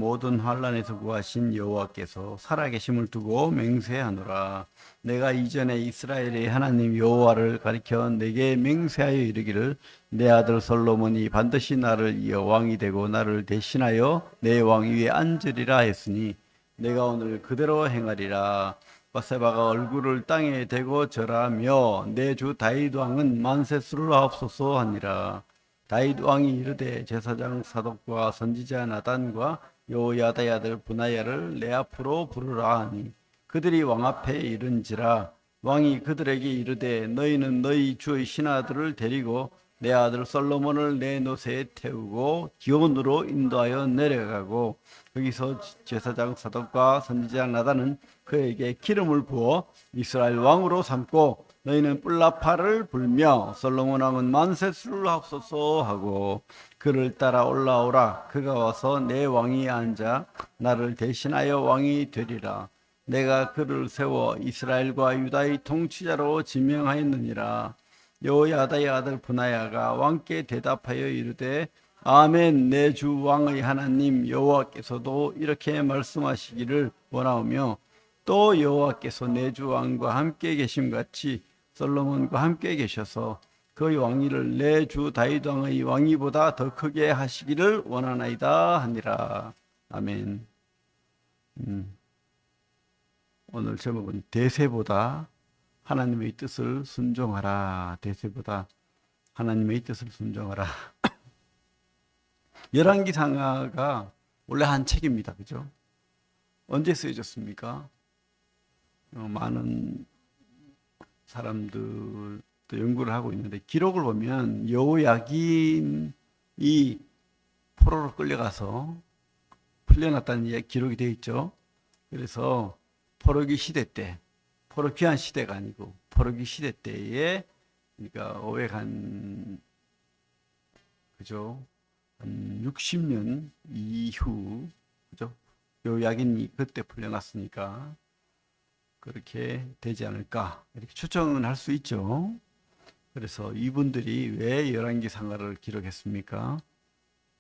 모든 환난에서 구하신 여호와께서 살아계심을 두고 맹세하노라. 내가 이전에 이스라엘의 하나님 여호와를 가리켜 내게 맹세하여 이르기를 내 아들 솔로몬이 반드시 나를 이어 왕이 되고 나를 대신하여 내 왕 위에 앉으리라 했으니 내가 오늘 그대로 행하리라. 바세바가 얼굴을 땅에 대고 절하며 내 주 다윗 왕은 만세수를 하옵소서 하니라. 다윗 왕이 이르되 제사장 사독과 선지자 나단과 여호야다의 아들 브나야를 내 앞으로 부르라 하니 그들이 왕 앞에 이른지라. 왕이 그들에게 이르되 너희는 너희 주의 신하들을 데리고 내 아들 솔로몬을 내 노새에 태우고 기온으로 인도하여 내려가고 거기서 제사장 사독과 선지자 나단은 그에게 기름을 부어 이스라엘 왕으로 삼고 너희는 뿔나파를 불며 솔로몬 왕은 만세수를 하옵소서 하고 그를 따라 올라오라. 그가 와서 내 왕이 앉아 나를 대신하여 왕이 되리라. 내가 그를 세워 이스라엘과 유다의 통치자로 지명하였느니라. 여호야다의 아들 브나야가 왕께 대답하여 이르되 아멘. 내 주 왕의 하나님 여호와께서도 이렇게 말씀하시기를 원하오며 또 여호와께서 내 주 왕과 함께 계심같이 솔로몬과 함께 계셔서 그의 왕위를 내 주 다윗 왕의 왕위보다 더 크게 하시기를 원하나이다 하니라. 아멘. 오늘 제목은 대세보다 하나님의 뜻을 순종하라. 대세보다 하나님의 뜻을 순종하라. 열왕기상하가 원래 한 책입니다. 그죠? 언제 쓰여졌습니까? 많은 사람들도 연구를 하고 있는데 기록을 보면 여호야김이 포로로 끌려가서 풀려났다는 기록이 되어 있죠. 그래서 포로기 시대 때, 포로 귀환 시대가 아니고 포로기 시대 때에 그러니까 500한 그죠? 한 60년 이후 그죠? 여호야김이 그때 풀려났으니까 그렇게 되지 않을까 이렇게 추정은 할 수 있죠. 그래서 이분들이 왜 열왕기상하를 기록했습니까?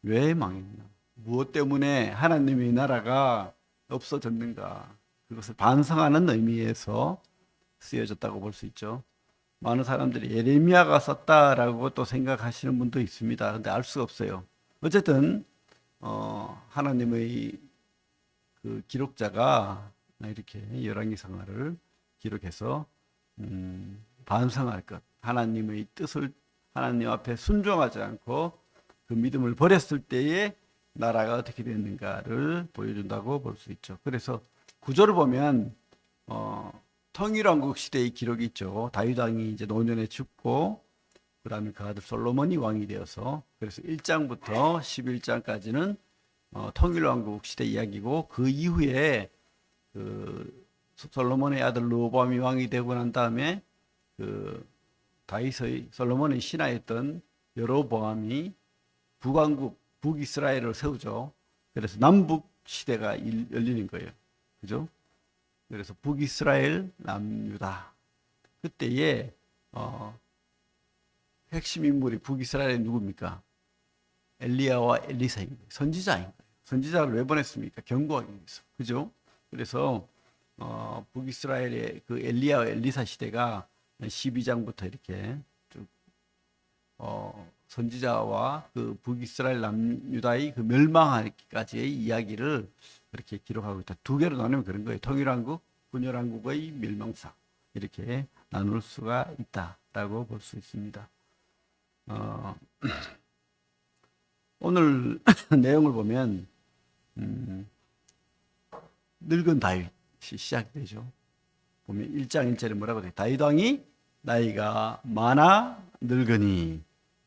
왜 망했나? 무엇 때문에 하나님의 나라가 없어졌는가? 그것을 반성하는 의미에서 쓰여졌다고 볼 수 있죠. 많은 사람들이 예레미야가 썼다라고 또 생각하시는 분도 있습니다. 그런데 알 수가 없어요. 어쨌든 하나님의 그 기록자가 이렇게 열왕기상하를 기록해서 반성할 것, 하나님의 뜻을 하나님 앞에 순종하지 않고 그 믿음을 버렸을 때에 나라가 어떻게 됐는가를 보여준다고 볼 수 있죠. 그래서 구조를 보면 통일왕국 시대의 기록이 있죠. 다윗 왕이 이제 노년에 죽고 그다음에 그 아들 솔로몬이 왕이 되어서 그래서 1장부터 11장까지는 통일왕국 시대 이야기고 그 이후에 그 솔로몬의 아들 르호보암이 왕이 되고 난 다음에 그 다윗의 솔로몬의 신하였던 여로보암이 북왕국 북이스라엘을 세우죠. 그래서 남북 시대가 열리는 거예요. 그죠? 그래서 북이스라엘 남유다. 그때에 핵심 인물이 북이스라엘의 누굽니까? 엘리야와 엘리사인 거예요. 선지자인 거예요. 선지자를 왜 보냈습니까? 경고하기 위해서. 그죠? 그래서 북이스라엘의 그 엘리야와 엘리사 시대가 12장부터 이렇게 쭉 선지자와 그 북이스라엘 남유다의 그 멸망하기까지의 이야기를 그렇게 기록하고 있다. 두 개로 나누면 그런 거예요. 통일왕국, 분열왕국의 멸망사 이렇게 나눌 수가 있다라고 볼 수 있습니다. 오늘 내용을 보면 늙은 다윗이 시작되죠. 보면 1장 1절에 뭐라고 돼요? 다윗 왕이 나이가 많아 늙으니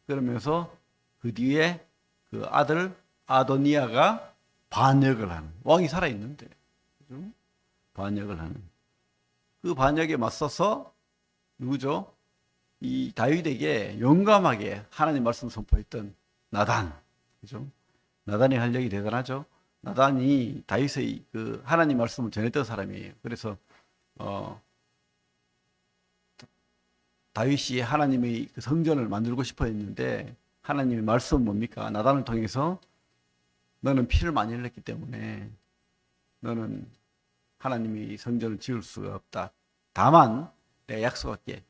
그러면서 그 뒤에 그 아들 아도니아가 반역을 하는 왕이 살아있는데 그죠? 반역을 하는 그 반역에 맞서서 누구죠? 이 다윗에게 용감하게 하나님 말씀 선포했던 나단 그죠? 나단의 활력이 대단하죠. 나단이 다윗의 그 하나님 말씀을 전했던 사람이에요. 그래서 다윗이 하나님의 그 성전을 만들고 싶어 했는데 하나님의 말씀은 뭡니까? 나단을 통해서 너는 피를 많이 흘렸기 때문에 너는 하나님이 성전을 지을 수가 없다. 다만 내가 약속할게.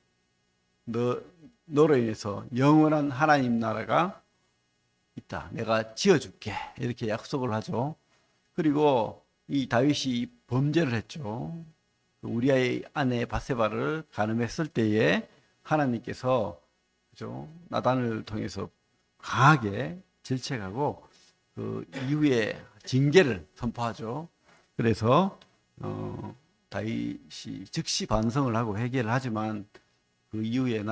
너로 인해서 영원한 하나님 나라가 있다. 내가 지어줄게. 이렇게 약속을 하죠. 그리고 이 다윗이 범죄를 했죠. 우리아의 아내 바세바를 간음했을 때에 하나님께서 그죠? 나단을 통해서 강하게 질책하고 그 이후에 징계를 선포하죠. 그래서 다윗이 즉시 반성을 하고 회개를 하지만 그 이후에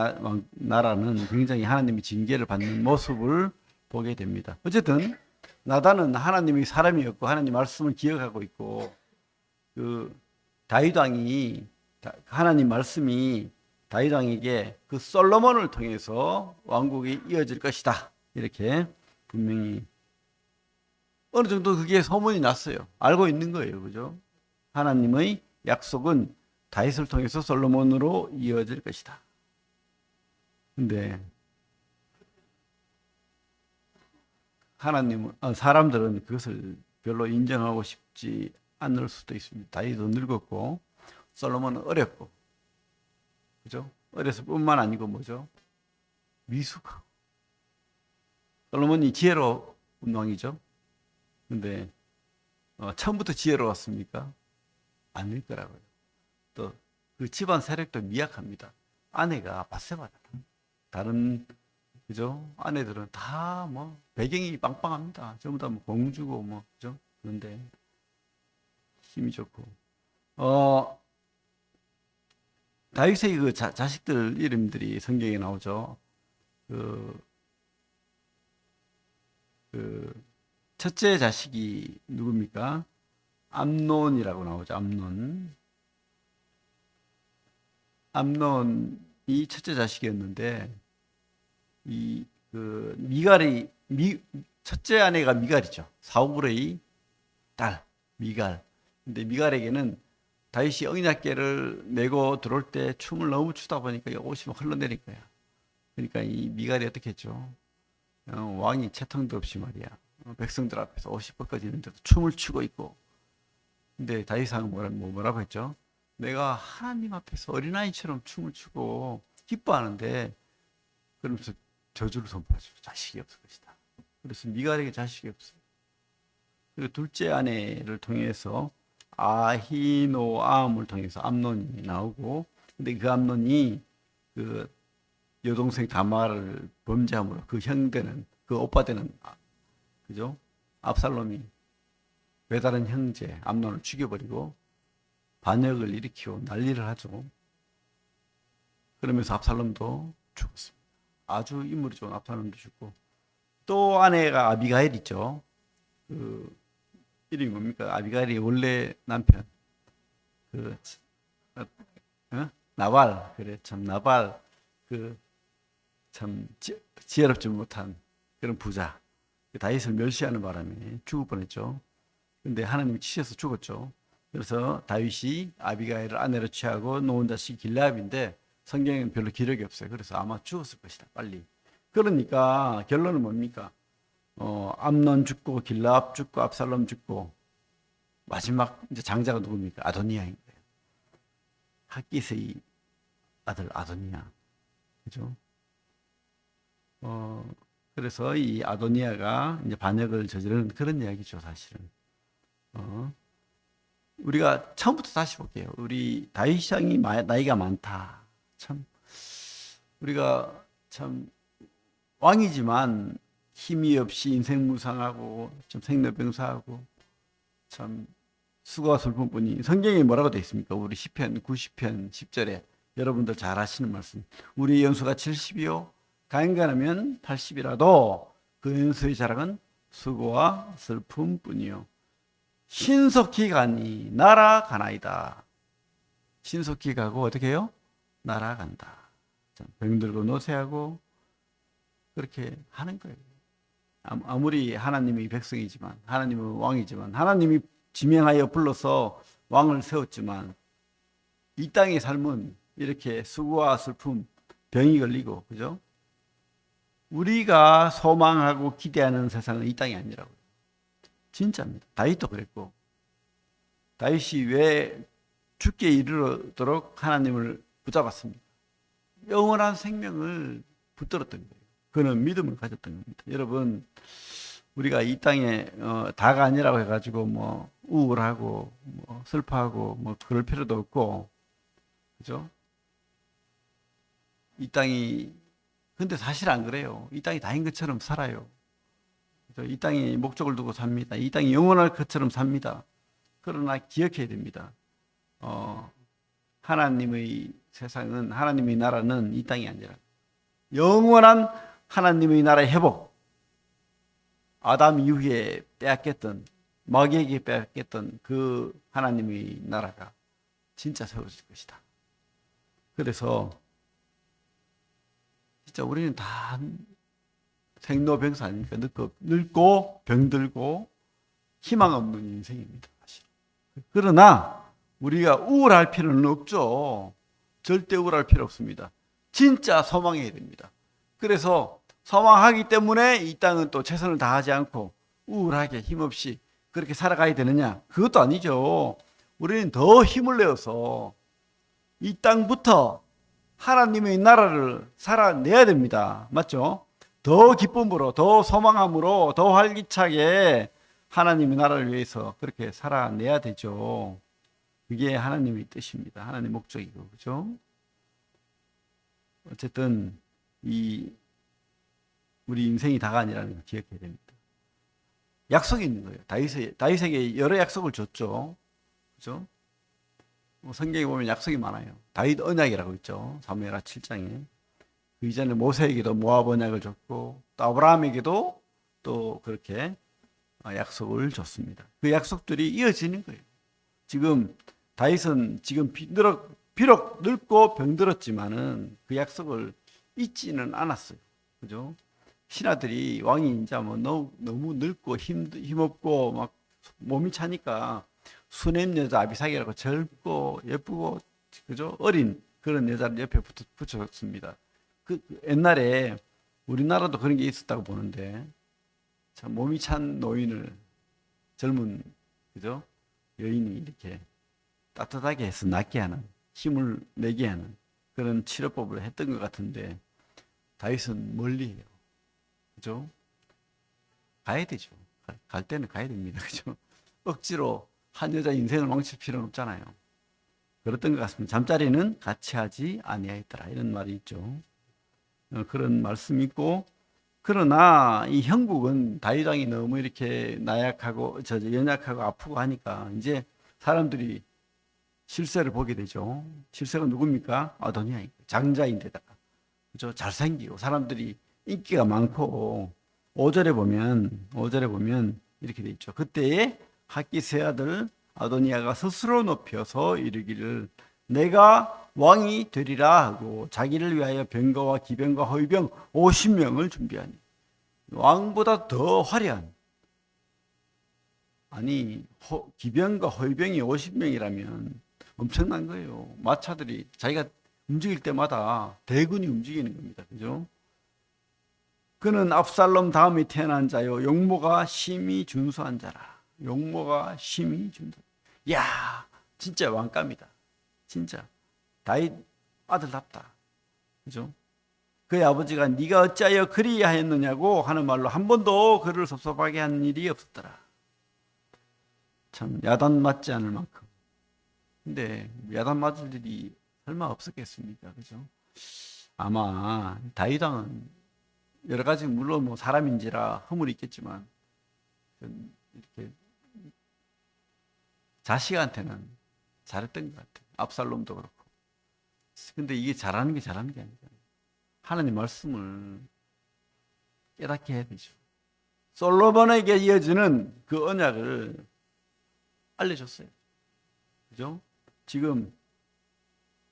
나라는 굉장히 하나님이 징계를 받는 모습을 보게 됩니다. 어쨌든 나단은 하나님이 사람이었고 하나님 말씀을 기억하고 있고 그 다윗 왕이 하나님 말씀이 다윗 왕에게 그 솔로몬을 통해서 왕국이 이어질 것이다. 이렇게 분명히 어느 정도 그게 소문이 났어요. 알고 있는 거예요. 그죠? 하나님의 약속은 다윗을 통해서 솔로몬으로 이어질 것이다. 근데 사람들은 그것을 별로 인정하고 싶지 않을 수도 있습니다. 다윗도 늙었고 솔로몬은 어렸고 그죠? 어려서 뿐만 아니고 뭐죠? 미숙하고 솔로몬이 지혜로운 왕이죠. 근데 처음부터 지혜로웠습니까? 아닐 거라고요. 또 그 집안 세력도 미약합니다. 아내가 바세바다. 다른 그죠? 아내들은 다 뭐 배경이 빵빵합니다. 전부 다 뭐 공주고 뭐 그죠? 그런데 힘이 좋고 다윗의 그 자식들 이름들이 성경에 나오죠. 그, 그 첫째 자식이 누굽니까? 암논이라고 나오죠. 암논이 첫째 자식이었는데 이 그 미갈이 첫째 아내가 미갈이죠. 사울의 딸 미갈. 근데 미갈에게는 다윗이 언약궤를 메고 들어올 때 춤을 너무 추다 보니까 옷이 막 흘러내린 거야. 그러니까 이 미갈이 어떻게 했죠? 왕이 채통도 없이 말이야. 백성들 앞에서 옷이 벗겨지는데도 춤을 추고 있고. 근데 다윗 왕은 뭐라고 했죠? 내가 하나님 앞에서 어린아이처럼 춤을 추고 기뻐하는데 그러면서 저주를 선포하죠. 자식이 없을 것이다. 그래서 미갈에게 자식이 없어요. 그리고 둘째 아내를 통해서 아히노암을 통해서 암논이 나오고, 근데 그 암논이 그 여동생 다말을 범죄함으로 그 형되는 그 오빠 되는 그죠? 압살롬이 배다른 형제 암논을 죽여버리고 반역을 일으키고 난리를 하죠. 그러면서 압살롬도 죽었습니다. 아주 인물이 좋은 압살롬도 죽고 또 아내가 아비가일 있죠. 그 이름이 뭡니까? 아비가일이 원래 남편 그 나발 그래 참 나발 그 참 지혜롭지 못한 그런 부자 다윗을 멸시하는 바람에 죽을 뻔했죠. 근데 하나님이 치셔서 죽었죠. 그래서 다윗이 아비가일을 아내로 취하고 놓은 자식이 길라압인데 성경에는 별로 기록이 없어요. 그래서 아마 죽었을 것이다. 빨리. 그러니까 결론은 뭡니까? 암논 죽고 길라압 죽고 압살롬 죽고 마지막 이제 장자가 누굽니까? 아도니아인 거예요. 학깃의 아들 아도니아. 그죠? 그래서 이 아도니아가 이제 반역을 저지르는 그런 이야기죠, 사실은. 우리가 처음부터 다시 볼게요. 우리 다윗 왕이 나이가 많다. 참 우리가 참 왕이지만 힘이 없이 인생 무상하고 좀 생로병사하고 참 수고와 슬픔뿐이 성경에 뭐라고 되어 있습니까? 우리 시편 90편 10절에 여러분들 잘 아시는 말씀. 우리 연수가 70이요 가인간하면 80이라도 그 연수의 자랑은 수고와 슬픔뿐이요 신속히 가니 날아가나이다. 신속히 가고 어떻게 해요? 날아간다. 병들고 노쇠하고 그렇게 하는 거예요. 아무리 하나님이 백성이지만 하나님은 왕이지만 하나님이 지명하여 불러서 왕을 세웠지만 이 땅의 삶은 이렇게 수고와 슬픔, 병이 걸리고 그죠? 우리가 소망하고 기대하는 세상은 이 땅이 아니라고요. 진짜입니다. 다윗도 그랬고, 다윗이 왜 죽게 이르도록 하나님을 붙잡았습니다. 영원한 생명을 붙들었던 거예요. 그는 믿음을 가졌던 겁니다. 여러분, 우리가 이 땅에 다가 아니라고 해가지고 뭐 우울하고 뭐 슬퍼하고 뭐 그럴 필요도 없고, 그죠? 이 땅이, 근데 사실 안 그래요. 이 땅이 다인 것처럼 살아요. 그죠? 이 땅이 목적을 두고 삽니다. 이 땅이 영원할 것처럼 삽니다. 그러나 기억해야 됩니다. 하나님의 세상은, 하나님의 나라는 이 땅이 아니라 영원한 하나님의 나라의 회복, 아담 이후에 빼앗겼던, 마귀에게 빼앗겼던 그 하나님의 나라가 진짜 세워질 것이다. 그래서 진짜 우리는 다 생로병사 아닙니까? 늙고 병들고 희망 없는 인생입니다. 사실. 그러나 우리가 우울할 필요는 없죠. 절대 우울할 필요 없습니다. 진짜 소망해야 됩니다. 그래서 소망하기 때문에 이 땅은 또 최선을 다하지 않고 우울하게 힘없이 그렇게 살아가야 되느냐? 그것도 아니죠. 우리는 더 힘을 내어서 이 땅부터 하나님의 나라를 살아내야 됩니다. 맞죠? 더 기쁨으로, 더 소망함으로, 더 활기차게 하나님의 나라를 위해서 그렇게 살아내야 되죠. 그게 하나님의 뜻입니다. 하나님의 목적이고, 그죠? 어쨌든 우리 인생이 다가 아니라는 걸 기억해야 됩니다. 약속이 있는 거예요. 다윗에게 여러 약속을 줬죠. 그죠? 성경에 보면 약속이 많아요. 다윗 언약이라고 있죠. 사무엘하 7장에. 그 이전에 모세에게도 모압 언약을 줬고, 또 아브라함에게도 또 그렇게 약속을 줬습니다. 그 약속들이 이어지는 거예요. 지금 다윗은 지금 비록 늙고 병들었지만은 그 약속을 잊지는 않았어요. 그죠? 신하들이 왕이 이제 뭐 너무 늙고 힘없고 막 몸이 차니까 수냄 여자 아비삭이라고 젊고 예쁘고, 그죠? 어린 그런 여자를 옆에 붙였습니다. 그 옛날에 우리나라도 그런 게 있었다고 보는데, 참 몸이 찬 노인을 젊은, 그죠? 여인이 이렇게 따뜻하게 해서 낫게 하는, 힘을 내게 하는 그런 치료법을 했던 것 같은데, 다윗은 멀리 해요. 그죠? 가야 되죠. 갈 때는 가야 됩니다. 그죠? 억지로 한 여자 인생을 망칠 필요는 없잖아요. 그랬던 것 같습니다. 잠자리는 같이 하지 아니하였더라, 이런 말이 있죠. 그런 말씀이 있고, 그러나 이 형국은 다윗 왕이 너무 이렇게 나약하고 연약하고 아프고 하니까 이제 사람들이 실세를 보게 되죠. 실세가 누굽니까? 아도니아, 장자인데다가, 그죠? 잘생기고 사람들이 인기가 많고, 5절에 보면 이렇게 돼 있죠. 그때에 학기세 아들 아도니아가 스스로 높여서 이르기를 내가 왕이 되리라 하고 자기를 위하여 병거와 기병과 호위병 50명을 준비하니, 왕보다 더 화려한, 아니 기병과 호위병이 50명이라면 엄청난 거예요. 마차들이 자기가 움직일 때마다 대군이 움직이는 겁니다. 그죠? 그는 압살롬 다음에 태어난 자요 용모가 심히 준수한 자라. 용모가 심히 준수. 야, 진짜 왕감이다. 진짜 다윗 아들답다. 그죠? 그의 아버지가 네가 어찌하여 그리하였느냐고 하는 말로 한 번도 그를 섭섭하게 한 일이 없었더라. 참 야단 맞지 않을 만큼. 근데 야단 맞을 일이 설마 없었겠습니까? 그죠? 아마 다윗 왕은 여러 가지 물론 뭐 사람인지라 허물이 있겠지만 이렇게 자식한테는 잘했던 것 같아요. 압살롬도 그렇고. 근데 이게 잘하는 게 아니잖아요. 하나님 말씀을 깨닫게 해야 되죠. 솔로몬에게 이어지는 그 언약을 알려줬어요. 그죠? 지금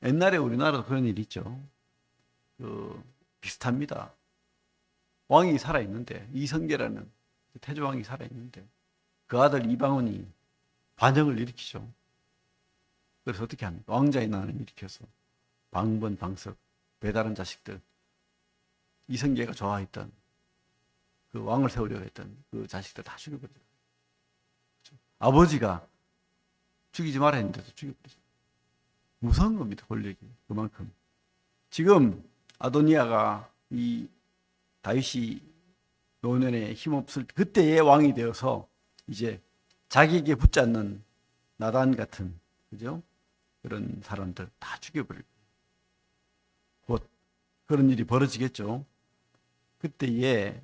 옛날에 우리나라도 그런 일이 있죠. 비슷합니다. 왕이 살아있는데, 이성계라는 태조왕이 살아있는데 그 아들 이방원이 반역을 일으키죠. 그래서 어떻게 합니까? 왕자의 난을 일으켜서 방번, 방석, 배다른 자식들, 이성계가 좋아했던 그 왕을 세우려고 했던 그 자식들 다 죽여버려요. 아버지가 죽이지 말아야 했는데도 죽여버리죠. 무서운 겁니다. 권력이 그만큼. 지금 아도니아가 이 다윗이 노년에 힘없을 때 그때의 왕이 되어서 이제 자기에게 붙잡는 나단 같은, 그죠? 그런 사람들 다 죽여버리고 곧 그런 일이 벌어지겠죠. 그때에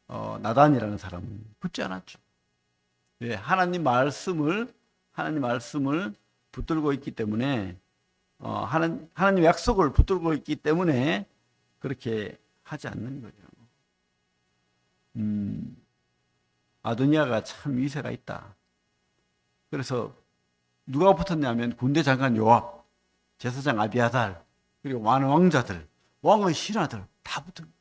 나단이라는 사람은 붙지 않았죠. 왜? 하나님 말씀을 붙들고 있기 때문에 하나님 약속을 붙들고 있기 때문에 그렇게 하지 않는 거죠. 아도니아가 참 위세가 있다. 그래서 누가 붙었냐면 군대 장관 요압, 제사장 아비아달, 그리고 많은 왕자들, 왕의 신하들 다 붙은 거예요.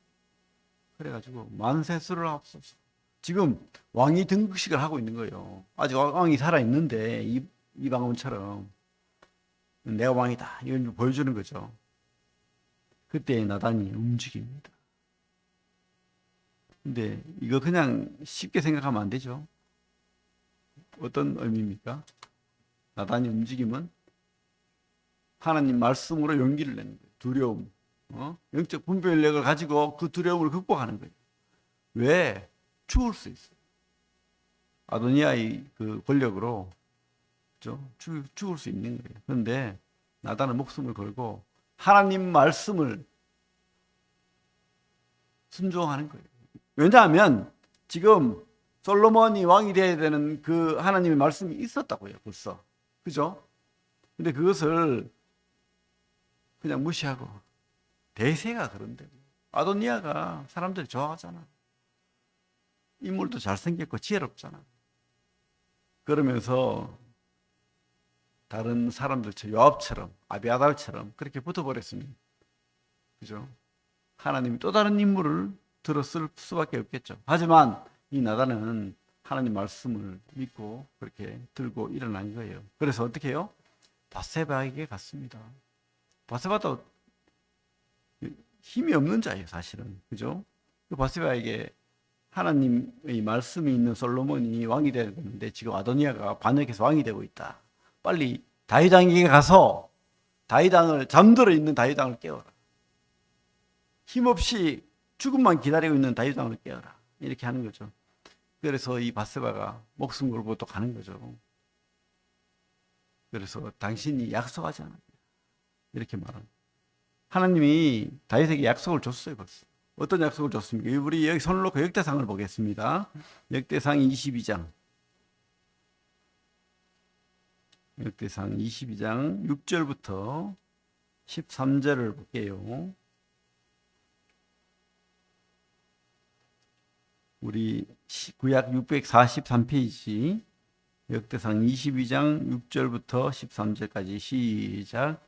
그래가지고 만세수를 앞서서 지금 왕이 등극식을 하고 있는 거예요. 아직 왕이 살아있는데 이방원처럼 내가 왕이다 이걸 보여주는 거죠. 그때 나단이 움직입니다. 근데 이거 그냥 쉽게 생각하면 안 되죠. 어떤 의미입니까? 나단이 움직임은 하나님 말씀으로 용기를 내는 거예요. 두려움, 영적 분별력을 가지고 그 두려움을 극복하는 거예요. 왜? 죽을 수 있어요. 아도니아의 그 권력으로, 그렇죠? 죽을 수 있는 거예요. 그런데 나단은 목숨을 걸고 하나님 말씀을 순종하는 거예요. 왜냐하면 지금 솔로몬이 왕이 되어야 되는 그 하나님의 말씀이 있었다고요, 벌써. 그죠? 근데 그것을 그냥 무시하고, 대세가 그런데. 아도니아가 사람들이 좋아하잖아. 인물도 잘생겼고 지혜롭잖아. 그러면서 다른 사람들처럼, 요압처럼, 아비아달처럼 그렇게 붙어버렸으면, 그죠? 하나님이 또 다른 인물을 들었을 수밖에 없겠죠. 하지만 이 나단은 하나님 말씀을 믿고 그렇게 들고 일어난 거예요. 그래서 어떻게 해요? 바세바에게 갔습니다. 바세바도 힘이 없는 자예요, 사실은. 그죠? 그 바세바에게 하나님의 말씀이 있는 솔로몬이 왕이 되야 되는데 지금 아도니아가 반역해서 왕이 되고 있다. 빨리 다윗왕에게 가서 잠들어 있는 다윗왕을 깨워라. 힘없이 죽음만 기다리고 있는 다윗왕을 깨워라. 이렇게 하는 거죠. 그래서 이 바세바가 목숨 걸고 또 가는 거죠. 그래서 당신이 약속하지 않았냐, 이렇게 말합니다. 하나님이 다윗에게 약속을 줬어요, 벌써. 어떤 약속을 줬습니까? 우리 여기 손을 놓고 역대상을 보겠습니다. 역대상 22장. 역대상 22장 6절부터 13절을 볼게요. 우리 구약 643페이지 역대상 22장 6절부터 13절까지 시작.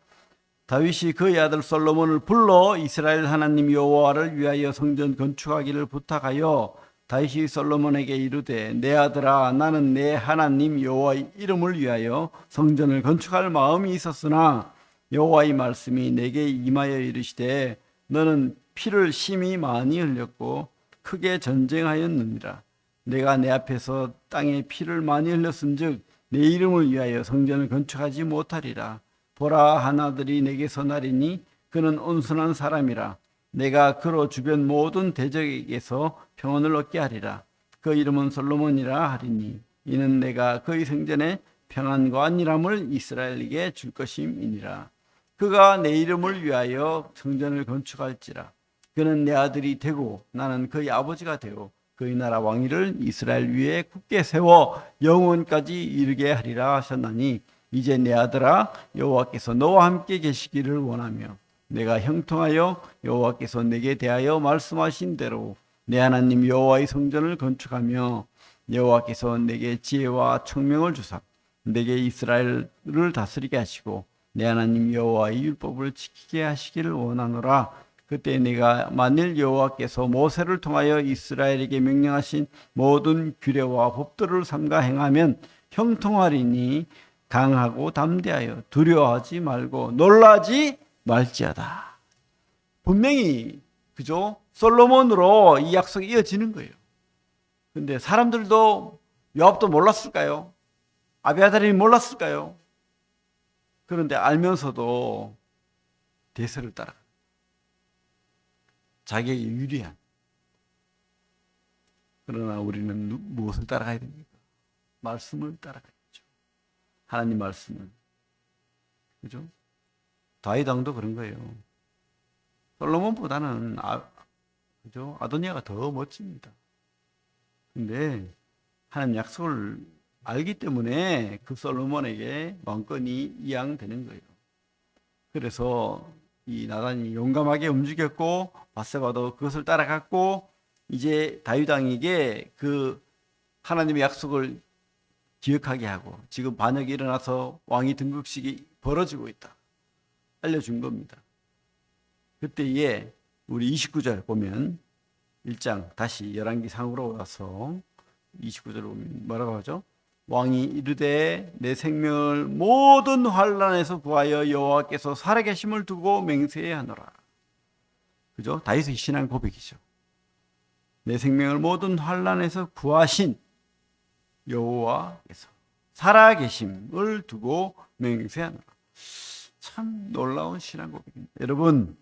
다윗이 그의 아들 솔로몬을 불러 이스라엘 하나님 여호와를 위하여 성전 건축하기를 부탁하여 다윗이 솔로몬에게 이르되 내 아들아 나는 내 하나님 여호와의 이름을 위하여 성전을 건축할 마음이 있었으나 여호와의 말씀이 내게 임하여 이르시되 너는 피를 심히 많이 흘렸고 크게 전쟁하였느니라. 내가 내 앞에서 땅에 피를 많이 흘렸은즉 내 이름을 위하여 성전을 건축하지 못하리라. 보라 한 아들이 내게서 나리니 그는 온순한 사람이라. 내가 그로 주변 모든 대적에게서 평온을 얻게 하리라. 그 이름은 솔로몬이라 하리니 이는 내가 그의 생전에 평안과 안일함을 이스라엘에게 줄 것임이니라. 그가 내 이름을 위하여 성전을 건축할지라. 그는 내 아들이 되고 나는 그의 아버지가 되어 그의 나라 왕위를 이스라엘 위에 굳게 세워 영원까지 이르게 하리라 하셨나니 이제 내 아들아 여호와께서 너와 함께 계시기를 원하며 내가 형통하여 여호와께서 내게 대하여 말씀하신 대로 내 하나님 여호와의 성전을 건축하며 여호와께서 내게 지혜와 총명을 주사 내게 이스라엘을 다스리게 하시고 내 하나님 여호와의 율법을 지키게 하시기를 원하노라. 그때 내가 만일 여호와께서 모세를 통하여 이스라엘에게 명령하신 모든 규례와 법들을 삼가 행하면 형통하리니 강하고 담대하여 두려워하지 말고 놀라지 말지어다. 분명히 그죠? 솔로몬으로 이 약속이 이어지는 거예요. 근데 사람들도 요압도 몰랐을까요? 아비아달이 몰랐을까요? 그런데 알면서도 대세를 따라 자기에게 유리한. 그러나 우리는 무엇을 따라가야 됩니까? 말씀을 따라가야죠. 하나님 말씀을. 그죠? 다윗 왕도 그런 거예요. 솔로몬보다는 그죠? 아도니아가 더 멋집니다. 근데 하나님 약속을 알기 때문에 그 솔로몬에게 왕권이 이양되는 거예요. 그래서 이 나단이 용감하게 움직였고 바세바도 그것을 따라갔고 이제 다윗 왕에게 그 하나님의 약속을 기억하게 하고 지금 반역이 일어나서 왕위 등극식이 벌어지고 있다. 알려준 겁니다. 그때에 우리 29절 보면 1장 다시 열왕기 상으로 와서 29절을 보면 뭐라고 하죠? 왕이 이르되 내 생명을 모든 환난에서 구하여 여호와께서 살아계심을 두고 맹세하노라. 그죠? 다윗의 신앙 고백이죠. 내 생명을 모든 환난에서 구하신 여호와께서 살아계심을 두고 맹세하노라. 참 놀라운 신앙 고백입니다. 여러분,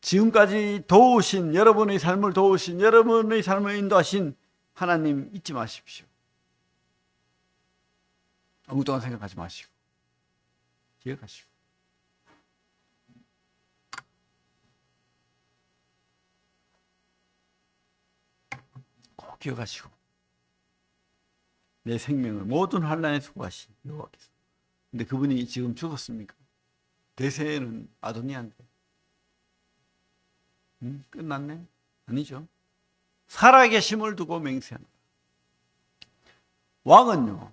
지금까지 도우신 여러분의 삶을 도우신 여러분의 삶을 인도하신 하나님 잊지 마십시오. 엉뚱한 생각하지 마시고 기억하시고 꼭 기억하시고 내 생명을 모든 환난에서 구하신 여호와께서. 근데 그분이 지금 죽었습니까? 대세는 아도니아인데 끝났네? 아니죠. 살아계심을 두고 맹세하는 왕은요,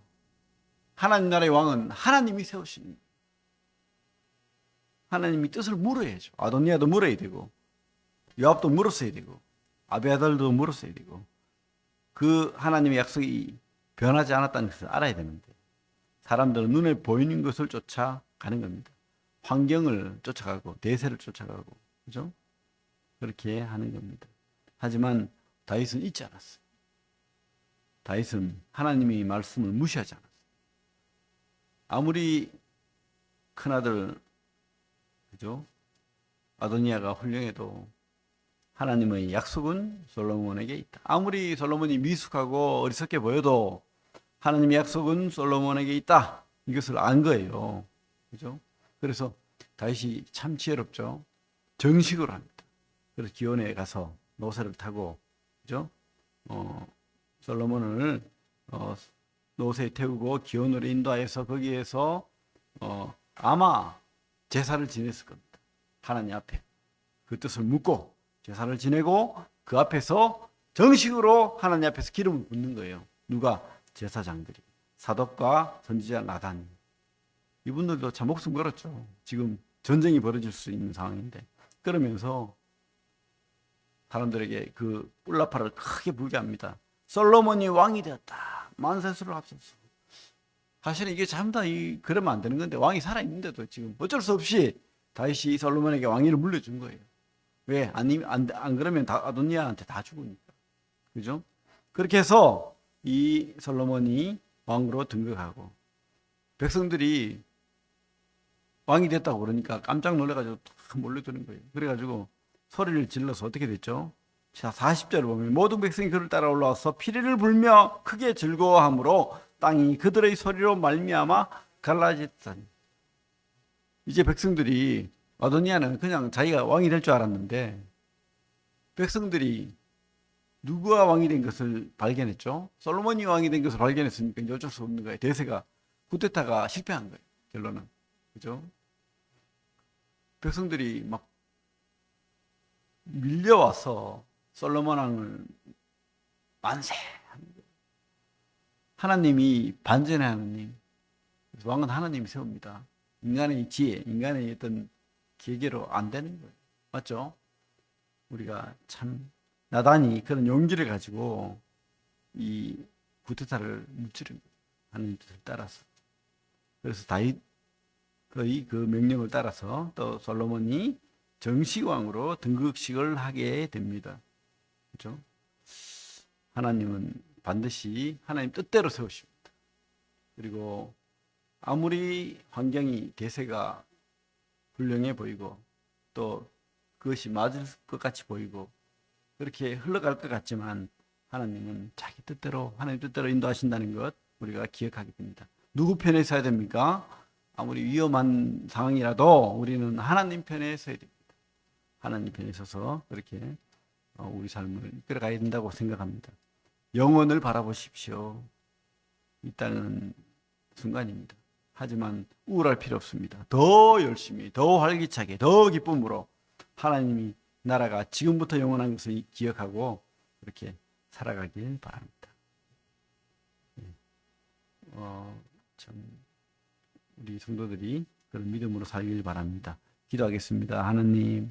하나님 나라의 왕은 하나님이 세우신, 하나님이 뜻을 물어야죠. 아도니아도 물어야 되고 요압도 물었어야 되고 아비아달도 물었어야 되고 그 하나님의 약속이 변하지 않았다는 것을 알아야 되는데 사람들은 눈에 보이는 것을 쫓아가는 겁니다. 환경을 쫓아가고 대세를 쫓아가고 그죠? 그렇게 하는 겁니다. 하지만 다윗은 잊지 않았어요. 다윗은 하나님의 말씀을 무시하지 않았어요. 아무리 큰아들 그죠? 아도니아가 훌륭해도 하나님의 약속은 솔로몬에게 있다. 아무리 솔로몬이 미숙하고 어리석게 보여도 하나님의 약속은 솔로몬에게 있다. 이것을 안 거예요. 그죠? 그래서 다윗이 참 지혜롭죠. 정식으로 합니다. 그래서 기온에 가서 노새를 타고 그죠? 솔로몬을 노새에 태우고 기온으로 인도하여서 거기에서 아마 제사를 지냈을 겁니다. 하나님 앞에 그 뜻을 묻고 제사를 지내고 그 앞에서 정식으로 하나님 앞에서 기름을 붓는 거예요. 누가? 제사장들이. 사독과 선지자 나단. 이분들도 참 목숨 걸었죠. 지금 전쟁이 벌어질 수 있는 상황인데. 그러면서 사람들에게 그 뿔나파를 크게 불게 합니다. 솔로몬이 왕이 되었다. 만세수를 앞섰어. 사실은 이게 전부 다 그러면 안 되는 건데 왕이 살아있는데도 지금 어쩔 수 없이 다윗이 솔로몬에게 왕위를 물려준 거예요. 왜? 안 그러면 아도니아한테 다 죽으니까. 그죠? 그렇게 해서 이 솔로몬이 왕으로 등극하고 백성들이 왕이 됐다고 그러니까 깜짝 놀라가지고 다 몰려드는 거예요. 그래가지고 소리를 질러서 어떻게 됐죠? 자, 40절을 보면 모든 백성이 그를 따라 올라와서 피리를 불며 크게 즐거워하므로 땅이 그들의 소리로 말미암아 갈라졌다니. 이제 백성들이 아도니아는 그냥 자기가 왕이 될 줄 알았는데 백성들이 누구가 왕이 된 것을 발견했죠? 솔로몬이 왕이 된 것을 발견했으니까 이제 어쩔 수 없는 거예요. 대세가 쿠데타가 실패한 거예요. 결론은. 그죠? 백성들이 막 밀려와서 솔로몬 왕을 만세하는 거예요. 하나님이 반전의 하나님. 왕은 하나님이 세웁니다. 인간의 지혜, 인간의 어떤 계계로 안 되는 거예요. 맞죠? 우리가 참 나단이 그런 용기를 가지고 이 쿠데타를 무찌른 거예요. 하나님 뜻을 따라서. 그래서 다윗의 그 명령을 따라서 또 솔로몬이 정식왕으로 등극식을 하게 됩니다. 그렇죠? 하나님은 반드시 하나님 뜻대로 세우십니다. 그리고 아무리 환경이 대세가 훌륭해 보이고 또 그것이 맞을 것 같이 보이고 그렇게 흘러갈 것 같지만 하나님은 자기 뜻대로 하나님 뜻대로 인도하신다는 것 우리가 기억하게 됩니다. 누구 편에 서야 됩니까? 아무리 위험한 상황이라도 우리는 하나님 편에 서야 됩니다. 하나님 편에 서서 그렇게 우리 삶을 이끌어가야 된다고 생각합니다. 영혼을 바라보십시오. 이 땅은 순간입니다. 하지만 우울할 필요 없습니다. 더 열심히, 더 활기차게, 더 기쁨으로 하나님이 나라가 지금부터 영원한 것을 기억하고 그렇게 살아가길 바랍니다. 참 우리 성도들이 그런 믿음으로 살길 바랍니다. 기도하겠습니다. 하나님,